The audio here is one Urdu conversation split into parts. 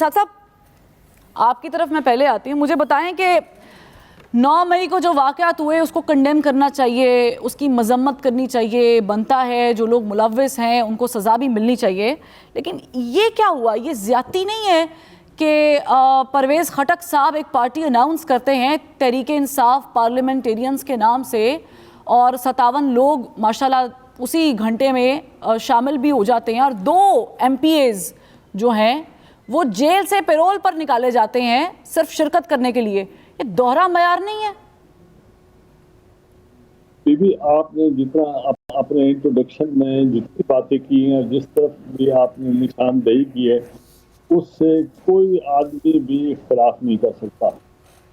اسحاق صاحب آپ کی طرف میں پہلے آتی ہوں، مجھے بتائیں کہ 9 مئی کو جو واقعات ہوئے اس کو کنڈیم کرنا چاہیے، اس کی مذمت کرنی چاہیے، بنتا ہے جو لوگ ملوث ہیں ان کو سزا بھی ملنی چاہیے، لیکن یہ کیا ہوا؟ یہ زیادتی نہیں ہے کہ پرویز خٹک صاحب ایک پارٹی اناؤنس کرتے ہیں تحریک انصاف پارلیمنٹیرینز کے نام سے، اور 57 لوگ ماشاءاللہ اسی گھنٹے میں شامل بھی ہو جاتے ہیں، اور 2 MPAs جو ہیں وہ جیل سے پیرول پر نکالے جاتے ہیں صرف شرکت کرنے کے لیے؟ یہ دوہرا معیار نہیں ہے؟ بی بی آپ نے جتنا اپنے انٹروڈکشن میں جتنی باتیں کی ہیں، جس طرف بھی آپ نے نشاندہی کی ہے، اس سے کوئی آدمی بھی اختلاف نہیں کر سکتا.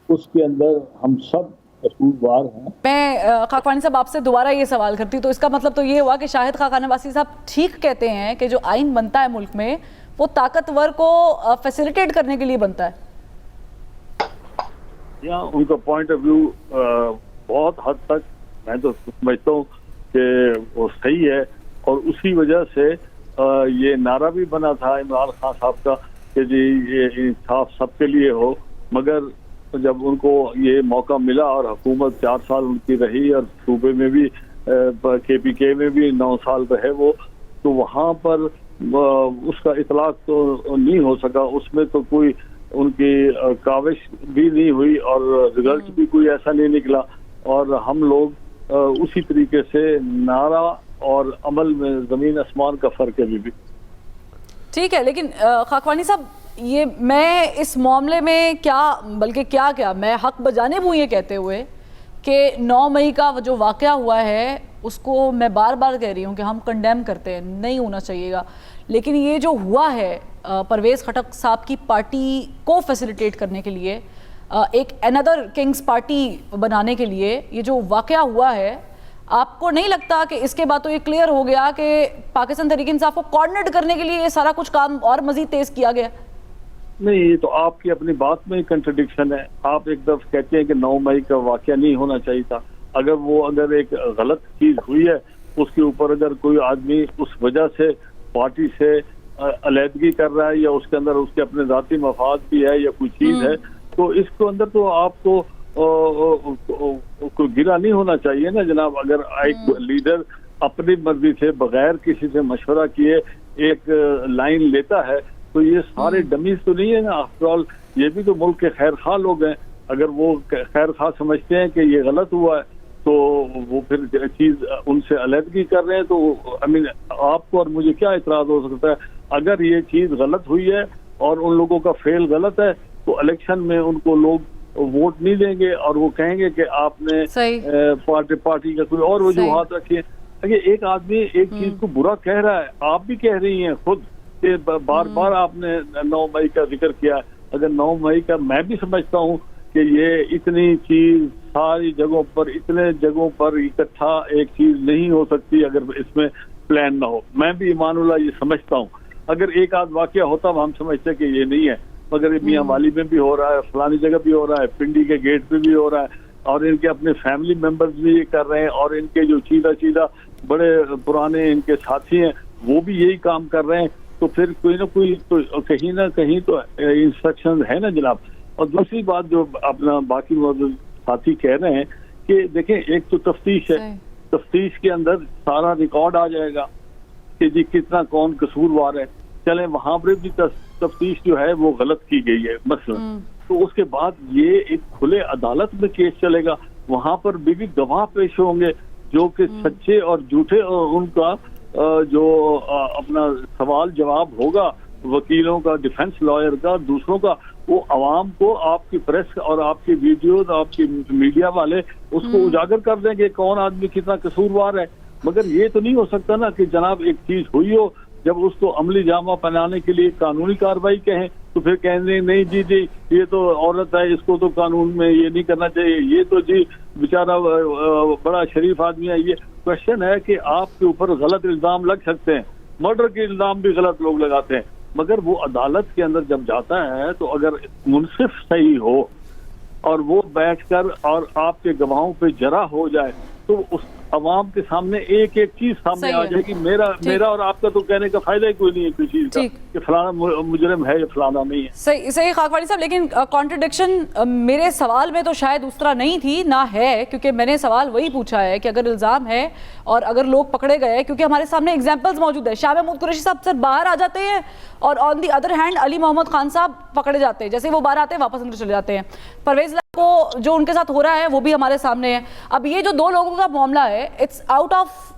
اس کے اندر ہم سب قصوروار ہیں. میں خاکوانی صاحب آپ سے دوبارہ یہ سوال کرتی ہوں، تو اس کا مطلب تو یہ ہوا کہ شاہد خاقان عباسی صاحب ٹھیک کہتے ہیں کہ جو آئین بنتا ہے ملک میں وہ طاقتور کو فیسیلیٹیٹ کرنے کے لیے بنتا ہے؟ یا ان کا پوائنٹ آف ویو بہت حد تک میں تو سمجھتا ہوں کہ وہ صحیح ہے، اور اسی وجہ سے یہ نعرہ بھی بنا تھا عمران خان صاحب کا کہ جی یہ انصاف سب کے لیے ہو. مگر جب ان کو یہ موقع ملا اور حکومت 4 سال ان کی رہی، اور صوبے میں بھی KPK میں بھی 9 سال رہے وہ، تو وہاں پر اس کا اطلاق تو نہیں ہو سکا. اس میں تو کوئی ان کی کاوش بھی نہیں ہوئی، اور رزلٹ بھی کوئی ایسا نہیں نکلا. اور ہم لوگ اسی طریقے سے نعرہ اور عمل میں زمین آسمان کا فرق ہے. بھی ٹھیک ہے، لیکن خاکوانی صاحب یہ میں اس معاملے میں بلکہ کیا میں حق بجانب ہوں یہ کہتے ہوئے کہ 9 مئی کا جو واقعہ ہوا ہے اس کو میں بار بار کہہ رہی ہوں کہ ہم کنڈیم کرتے ہیں، نہیں ہونا چاہیے گا. لیکن یہ جو ہوا ہے پرویز خٹک صاحب کی پارٹی کو فیسیلیٹیٹ کرنے کے لیے، ایک انادر کنگز پارٹی بنانے کے لیے یہ جو واقعہ ہوا ہے، آپ کو نہیں لگتا کہ اس کے بعد تو یہ کلیئر ہو گیا کہ پاکستان تحریک انصاف کو کوآرڈینیٹ کرنے کے لیے یہ سارا کچھ کام اور مزید تیز کیا گیا؟ نہیں، یہ تو آپ کی اپنی بات میں کنٹرڈکشن ہے. آپ ایک دفعہ کہتے ہیں کہ 9 مئی کا واقعہ نہیں ہونا چاہیے تھا. اگر ایک غلط چیز ہوئی ہے، اس کے اوپر اگر کوئی آدمی اس وجہ سے پارٹی سے علیحدگی کر رہا ہے، یا اس کے اندر اس کے اپنے ذاتی مفاد بھی ہے یا کوئی چیز ہے، تو اس کے اندر تو آپ کو کوئی گرا نہیں ہونا چاہیے نا جناب. اگر ایک لیڈر اپنی مرضی سے بغیر کسی سے مشورہ کیے ایک لائن لیتا ہے، تو یہ سارے ڈمیز تو نہیں ہے نا. آفٹر آل یہ بھی تو ملک کے خیر خواہ لوگ ہیں. اگر وہ خیر خواہ سمجھتے ہیں کہ یہ غلط ہوا ہے، تو وہ پھر چیز ان سے علیحدگی کر رہے ہیں. تو آپ کو اور مجھے کیا اعتراض ہو سکتا ہے؟ اگر یہ چیز غلط ہوئی ہے اور ان لوگوں کا فیل غلط ہے، تو الیکشن میں ان کو لوگ ووٹ نہیں دیں گے، اور وہ کہیں گے کہ آپ نے پارٹی کا کوئی اور وجوہات رکھی ہیں. اگر ایک آدمی ایک چیز کو برا کہہ رہا ہے، آپ بھی کہہ رہی ہیں خود کہ بار بار آپ نے 9 مئی کا ذکر کیا. اگر 9 مئی کا میں بھی سمجھتا ہوں کہ یہ اتنی چیز ساری جگہوں پر اتنے جگہوں پر اکٹھا ایک چیز نہیں ہو سکتی اگر اس میں پلان نہ ہو. میں بھی ایمان اللہ یہ سمجھتا ہوں. اگر ایک آدھ واقعہ ہوتا ہم سمجھتے کہ یہ نہیں ہے، مگر یہ میاں والی میں بھی ہو رہا ہے، فلانی جگہ بھی ہو رہا ہے، پنڈی کے گیٹ پہ بھی ہو رہا ہے، اور ان کے اپنے فیملی ممبرز بھی یہ کر رہے ہیں، اور ان کے جو چیدہ بڑے پرانے ان کے ساتھی ہیں وہ بھی یہی کام کر رہے ہیں. تو پھر کوئی نہ کوئی تو کہیں نہ کہیں تو انسٹرکشن ہے نا جناب. اور دوسری بات جو اپنا باقی موجود ساتھی کہہ رہے ہیں کہ دیکھیں، ایک تو تفتیش ہے، تفتیش کے اندر سارا ریکارڈ آ جائے گا کہ جی کتنا کون قصوروار ہے. چلیں وہاں پر بھی تفتیش جو ہے وہ غلط کی گئی ہے مثلا، تو اس کے بعد یہ ایک کھلے عدالت میں کیس چلے گا. وہاں پر بھی گواہ پیش ہوں گے جو کہ سچے اور جھوٹے، اور ان کا جو اپنا سوال جواب ہوگا وکیلوں کا، ڈیفنس لائر کا، دوسروں کا، وہ عوام کو آپ کی پریس اور آپ کی ویڈیوز، آپ کی میڈیا والے اس کو اجاگر کر دیں گے کون آدمی کتنا قصوروار ہے. مگر یہ تو نہیں ہو سکتا نا کہ جناب ایک چیز ہوئی ہو، جب اس کو عملی جامہ پہنانے کے لیے قانونی کارروائی کہیں تو پھر کہیں نہیں جی یہ تو عورت ہے، اس کو تو قانون میں یہ نہیں کرنا چاہیے، یہ تو جی بیچارہ بڑا شریف آدمی ہے. یہ کوشچن ہے کہ آپ کے اوپر غلط الزام لگ سکتے ہیں. مرڈر کے الزام بھی غلط لوگ لگاتے ہیں، مگر وہ عدالت کے اندر جب جاتا ہے تو اگر منصف صحیح ہو اور وہ بیٹھ کر اور آپ کے گواہوں پہ جرح ہو جائے، تو عوام کے سامنے ایک ایک چیز سامنے آ جائے کہ میرا اور آپ کا تو کہنے کا فائدہ ہی کوئی نہیں ہے کوئی چیز کا کہ فلانا مجرم ہے یا فلانا نہیں ہے. صحیح خاکوانی صاحب، لیکن کانٹرڈکشن میرے سوال میں تو شاید اس طرح نہیں تھی، نہ ہے، کیونکہ میں نے سوال وہی پوچھا ہے کہ اگر الزام ہے اور اگر لوگ پکڑے گئے، کیونکہ ہمارے سامنے ایگزامپلز موجود ہے، شاہ محمود قریشی صاحب سر باہر آ جاتے ہیں اور آن دی ادر ہینڈ علی محمد خان صاحب پکڑے جاتے ہیں، جیسے وہ باہر آتے ہیں واپس اندر چلے جاتے ہیں. پرویز کو جو ان کے ساتھ ہو رہا ہے وہ بھی ہمارے سامنے ہے. اب یہ جو دو لوگوں کا معاملہ ہے، اٹس آؤٹ آف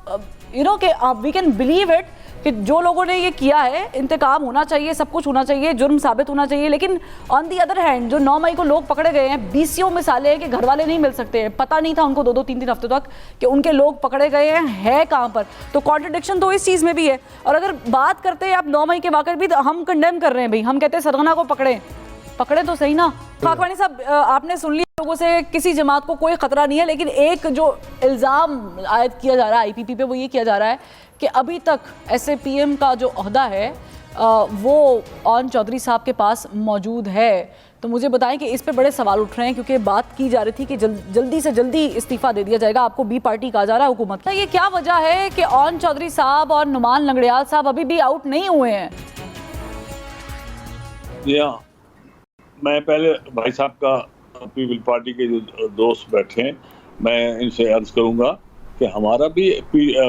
کہ وی کین بلیو اٹ کہ جو لوگوں نے یہ کیا ہے انتقام ہونا چاہیے، سب کچھ ہونا چاہیے، جرم ثابت ہونا چاہیے. لیکن آن دی ادر ہینڈ جو 9 مئی کو لوگ پکڑے گئے ہیں، 20 مثالیں ہیں کہ گھر والے نہیں مل سکتے ہیں، پتہ نہیں تھا ان کو 2-3 ہفتے تک کہ ان کے لوگ پکڑے گئے ہیں کہاں پر. تو کانٹرڈکشن تو اس چیز میں بھی ہے. اور اگر بات کرتے ہیں آپ 9 مئی کے واقعے بھی، ہم کنڈیم کر رہے ہیں بھائی، ہم کہتے ہیں سرغنہ کو پکڑے تو صحیح نا. خاکوانی صاحب آپ نے سن لیا لوگوں سے کسی جماعت کو کوئی خطرہ نہیں ہے، لیکن ایک جو الزام عائد کیا جا رہا ہے IPP پہ وہ یہ کیا جا رہا ہے کہ ابھی تک SAPM کا جو عہدہ ہے وہ آن چودھری صاحب کے پاس موجود ہے. تو مجھے بتائیں کہ اس پہ بڑے سوال اٹھ رہے ہیں، کیونکہ بات کی جا رہی تھی کہ جلدی سے جلدی استعفیٰ دے دیا جائے گا، آپ کو B پارٹی کہا جا رہا ہے حکومت. یہ کیا وجہ ہے کہ آن چودھری صاحب اور نعمان لنگڑیال صاحب ابھی بھی آؤٹ نہیں ہوئے ہیں؟ میں پہلے بھائی صاحب کا پیپل پارٹی کے جو دوست بیٹھے ہیں میں ان سے عرض کروں گا کہ ہمارا بھی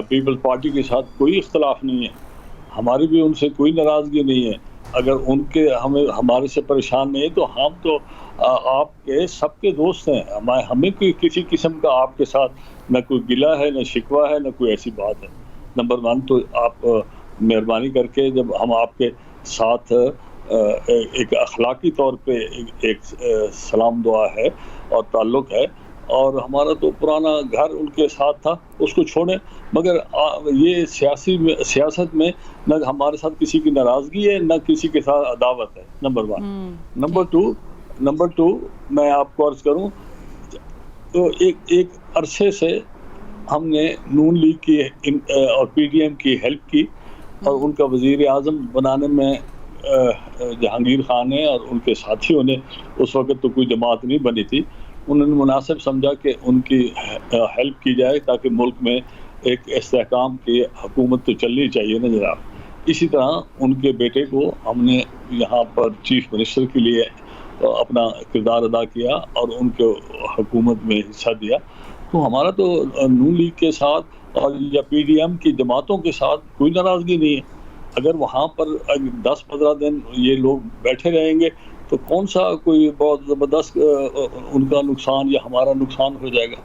پیپل پارٹی کے ساتھ کوئی اختلاف نہیں ہے، ہماری بھی ان سے کوئی ناراضگی نہیں ہے. اگر ان کے ہمارے سے پریشان نہیں ہے تو ہم تو آپ کے سب کے دوست ہیں، ہمیں کسی قسم کا آپ کے ساتھ نہ کوئی گلہ ہے، نہ شکوہ ہے، نہ کوئی ایسی بات ہے. نمبر 1 تو آپ مہربانی کر کے جب ہم آپ کے ساتھ ایک اخلاقی طور پہ ایک سلام دعا ہے اور تعلق ہے، اور ہمارا تو پرانا گھر ان کے ساتھ تھا، اس کو چھوڑیں. مگر یہ سیاست میں نہ ہمارے ساتھ کسی کی ناراضگی ہے، نہ کسی کے ساتھ عداوت ہے. نمبر 1. نمبر 2 میں آپ کو عرض کروں تو ایک عرصے سے ہم نے نون لیگ کی اور PDM کی ہیلپ کی، اور ان کا وزیر اعظم بنانے میں جہانگیر خان نے اور ان کے ساتھیوں نے، اس وقت تو کوئی جماعت نہیں بنی تھی، انہوں نے مناسب سمجھا کہ ان کی ہیلپ کی جائے تاکہ ملک میں ایک استحکام کی حکومت تو چلنی چاہیے نا جناب. اسی طرح ان کے بیٹے کو ہم نے یہاں پر چیف منسٹر کے لیے اپنا کردار ادا کیا اور ان کو حکومت میں حصہ دیا. تو ہمارا تو نون لیگ کے ساتھ اور یا PDM کی جماعتوں کے ساتھ کوئی ناراضگی نہیں ہے. اگر وہاں پر 10-15 دن یہ لوگ بیٹھے رہیں گے تو کون سا کوئی بہت زبردست ان کا نقصان یا ہمارا نقصان ہو جائے گا.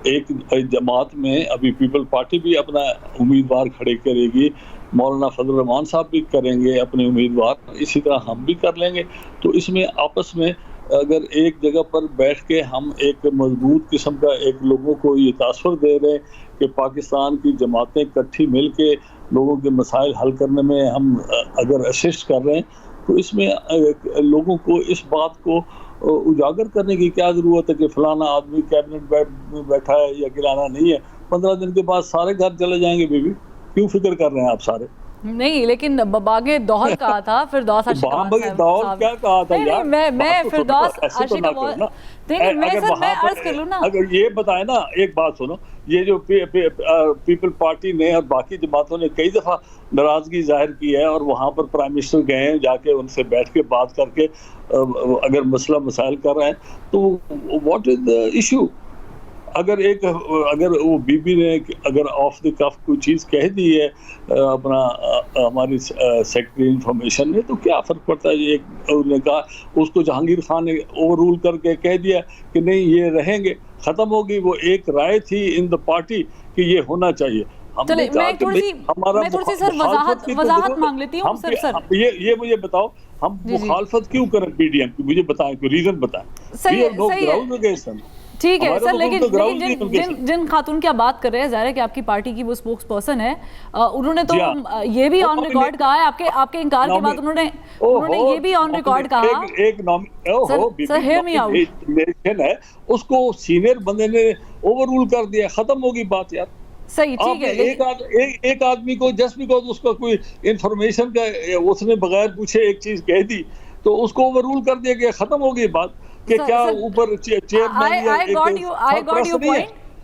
ایک جماعت میں ابھی پیپل پارٹی بھی اپنا امیدوار کھڑے کرے گی، مولانا فضل الرحمان صاحب بھی کریں گے اپنے امیدوار، اسی طرح ہم بھی کر لیں گے. تو اس میں آپس میں اگر ایک جگہ پر بیٹھ کے ہم ایک مضبوط قسم کا ایک لوگوں کو یہ تاثر دے رہے ہیں کہ پاکستان کی جماعتیں اکٹھی مل کے لوگوں کے مسائل حل کرنے میں ہم اگر اسسٹ کر رہے ہیں، تو اس میں لوگوں کو اس بات کو اجاگر کرنے کی کیا ضرورت ہے کہ فلانا آدمی کیبنٹ میں بیٹھا ہے یا گرانا نہیں ہے. 15 دن کے بعد سارے گھر چلے جائیں گے. بیوی کیوں فکر کر رہے ہیں آپ سارے؟ نہیں، لیکن باغ دہر کہا تھا فردوس کیا کہا تھا یار؟ میں فردوس اگر یہ بتائیں نا، ایک بات سنو، یہ جو پیپل پارٹی نے اور باقی جماعتوں نے کئی دفعہ ناراضگی ظاہر کی ہے اور وہاں پر پرائم منسٹر گئے ہیں، جا کے ان سے بیٹھ کے بات کر کے اگر مسئلہ مسائل کر رہے ہیں تو واٹ از دا ایشو؟ اگر وہ بی نے اگر آف دی کف کوئی چیز کہہ دی ہے اپنا ہماری سیکرٹری انفارمیشن نے، تو کیا فرق پڑتا ہے؟ یہ انہوں نے کہا، اس کو جہانگیر خان نے اوور رول کر کے کہہ دیا کہ نہیں یہ رہیں گے، ختم ہوگی. وہ ایک رائے تھی ان دا پارٹی کہ یہ ہونا چاہیے. میں تھوڑی سی سر وضاحت مانگ لیتی ہوں. سر یہ مجھے بتاؤ، ہم مخالفت کیوں کریں PDM کی؟ مجھے بتائیں، کوئی ریزن بتائیں. ٹھیک ہے سر، لیکن جن خاتون کی آپ بات کر رہے ہیں، ظاہر ہے کہ آپ کی پارٹی کی وہ اسپوکس پرسن ہے، انہوں نے تو یہ بھی آن ریکارڈ کہا ہے، آپ کے انکار کے بعد انہوں نے یہ بھی آن ریکارڈ کہا. سر ہیئر می آؤٹ، ہے اس کو سینئر بندے نے اوور رول کر دیا، ختم ہوگی بات یار. صحیح، ٹھیک ہے. ایک آدمی کو جسٹ بیکاز اس کا کوئی انفارمیشن کا اس نے بغیر پوچھے ایک چیز کہہ دی تو اس کو اوور رول کر دیا گیا، ختم ہو گئی بات. کہ کیا اوپر chairman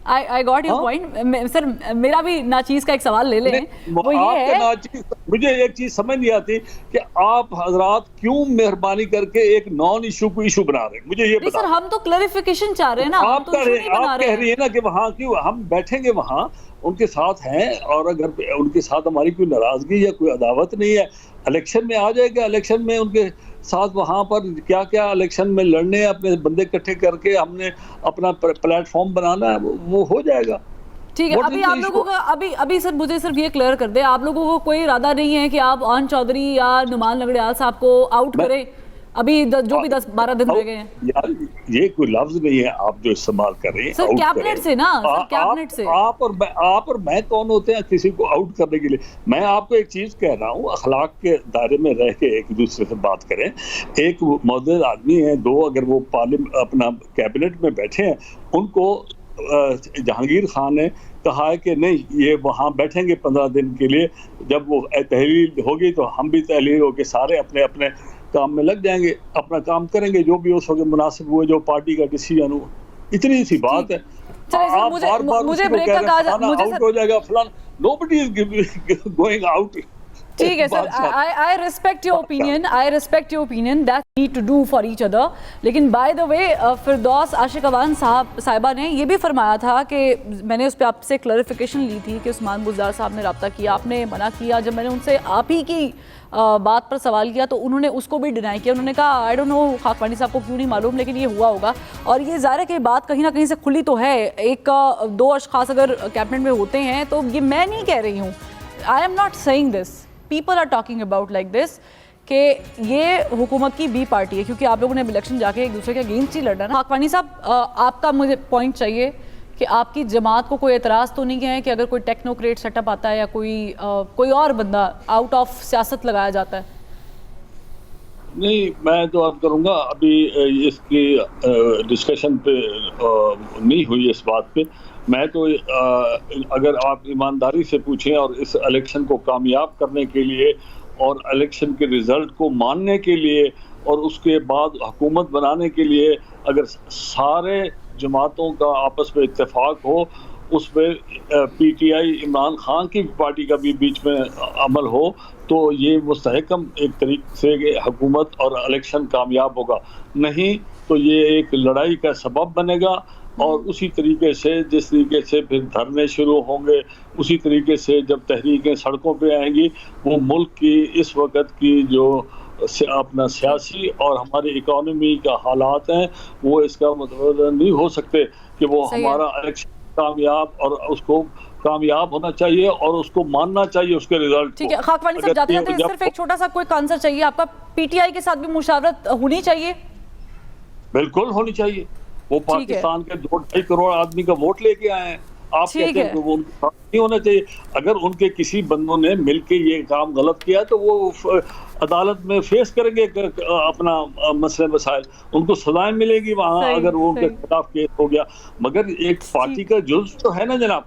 I got your point. سر میرا بھی ناچیز کا ایک سوال لے لیں, وہ یہ ہے مجھے ایک چیز سمجھ نہیں آتی کہ آپ حضرات کیوں مہربانی کر کے ایک نان ایشو کو ایشو بنا رہے ہیں, مجھے یہ بتا. سر ہم تو کلیریفیکیشن چاہ رہے ہیں نا, آپ کہہ رہی ہیں نا کہ وہاں کیوں ہم بیٹھیں گے, وہاں ان کے ساتھ ہیں, اور اگر ان کے ساتھ ہماری کوئی ناراضگی یا کوئی عداوت نہیں ہے, الیکشن میں آ جائے گا, الیکشن میں ان کے ساتھ وہاں پر کیا کیا الیکشن میں لڑنے, اپنے بندے اکٹھے کر کے ہم نے اپنا پلیٹ فارم بنانا ہے, وہ ہو جائے گا. ٹھیک ہے. ابھی آپ لوگوں کا ابھی سر مجھے صرف یہ کلیئر کر دیں, آپ لوگوں کو کوئی ارادہ نہیں ہے کہ آپ آن چودھری یا نعمان لنگڑیال صاحب کو آؤٹ کریں ابھی جو بھی 10-12 دن رہ گئے ہیں؟ یار یہ کوئی لفظ نہیں ہے آپ جو استعمال کر رہے ہیں. سر کیبنٹ سے نا, سر کیبنٹ سے. آپ اور میں کون ہوتے ہیں کسی کو آؤٹ کرنے کے لیے؟ میں آپ کو ایک چیز کہہ رہا ہوں, اخلاق کے دائرے میں رہ کے ایک دوسرے سے بات کریں. ایک معزز آدمی ہیں, دو اگر وہ اپنا کیبنٹ میں بیٹھے ہیں, ان کو جہانگیر خان نے کہا ہے کہ نہیں یہ وہاں بیٹھیں گے 15 دن کے لیے, جب وہ تحلیل ہوگی تو ہم بھی تحلیل ہو کے سارے اپنے اپنے کام میں لگ جائیں گے, اپنا کام کریں گے, جو بھی اس وقت مناسب ہوئے, جو پارٹی کا ڈیسیژن ہو. اتنی سی بات ہے. آپ بار بار مجھے بریک کا کہا آؤٹ ہو جائے گا فلان, nobody is going out. ٹھیک ہے سر, I respect your opinion, I respect your opinion that we need to do for each other. لیکن by the way Firdous Ashiq Awan صاحبہ نے یہ بھی فرمایا تھا کہ میں نے اس پہ آپ سے کلیریفیکیشن لی تھی کہ عثمان بزدار صاحب نے رابطہ کیا, آپ نے منع کیا. جب میں نے ان سے آپ ہی کی بات پر سوال کیا تو انہوں نے اس کو بھی ڈینائی کیا. انہوں نے کہا آئی ڈونٹ نو خاکوانی صاحب کو کیوں نہیں معلوم, لیکن یہ ہوا ہوگا. اور یہ ظاہر ہے کہ بات کہیں نہ کہیں سے کھلی تو ہے. ایک دو اشخاص اگر کیبنٹ میں ہوتے ہیں تو یہ میں نہیں کہہ رہی ہوں, I am not saying this, people are talking about like this, کہ یہ حکومت کی بی پارٹی ہے, کیونکہ آپ لوگوں نے الیکشن جا کے ایک دوسرے کے اگینسٹ ہی لڑنا. خاکوانی صاحب آپ کا مجھے پوائنٹ چاہیے کہ آپ کی جماعت کو کوئی اعتراض تو نہیں ہے کہ اگر کوئی ٹیکنوکریٹ سیٹ اپ آتا ہے یا کوئی اور بندہ آؤٹ آف سیاست لگایا جاتا ہے؟ نہیں, میں تو آپ کروں گا, ابھی اس کی ڈسکشن پہ نہیں ہوئی اس بات پہ. میں تو اگر آپ ایمانداری سے پوچھیں اور اس الیکشن کو کامیاب کرنے کے لیے اور الیکشن کے رزلٹ کو ماننے کے لیے اور اس کے بعد حکومت بنانے کے لیے اگر سارے جماعتوں کا آپس میں اتفاق ہو, اس پہ P T I Imran Khan کی پارٹی کا بھی بیچ میں عمل ہو, تو یہ مستحکم ایک طریقے سے حکومت اور الیکشن کامیاب ہوگا. نہیں تو یہ ایک لڑائی کا سبب بنے گا, اور اسی طریقے سے جس طریقے سے پھر دھرنے شروع ہوں گے, اسی طریقے سے جب تحریکیں سڑکوں پہ آئیں گی, وہ ملک کی اس وقت کی جو اپنا سیاسی اور ہماری اکانومی کا حالات ہیں وہ اس کا مطلب نہیں ہو سکتے کہ وہ ہمارا الیکشن کامیاب, اور اس کو کامیاب ہونا چاہیے اور اس کو ماننا چاہیے اس کے رزلٹ. ٹھیک ہے خاکوانی صاحب, جاتے جاتے صرف ایک چھوٹا سا کوئی آنسر چاہیے آپ کا. پی ٹی آئی کے ساتھ بھی مشاورت ہونی چاہیے؟ بالکل ہونی چاہیے. وہ پاکستان کے 2-2.5 کروڑ آدمی کا ووٹ لے کے آئے ہیں, آپ کہتے ہیں کہ وہ نہیں ہونا چاہیے. اگر ان کے کسی بندوں نے مل کے یہ کام غلط کیا تو وہ عدالت میں فیس کریں گے اپنا مسئلے مسائل, ان کو سزائیں ملے گی وہاں اگر وہ ان کے خلاف کیس ہو گیا. مگر ایک پارٹی کا جز تو ہے نا جناب.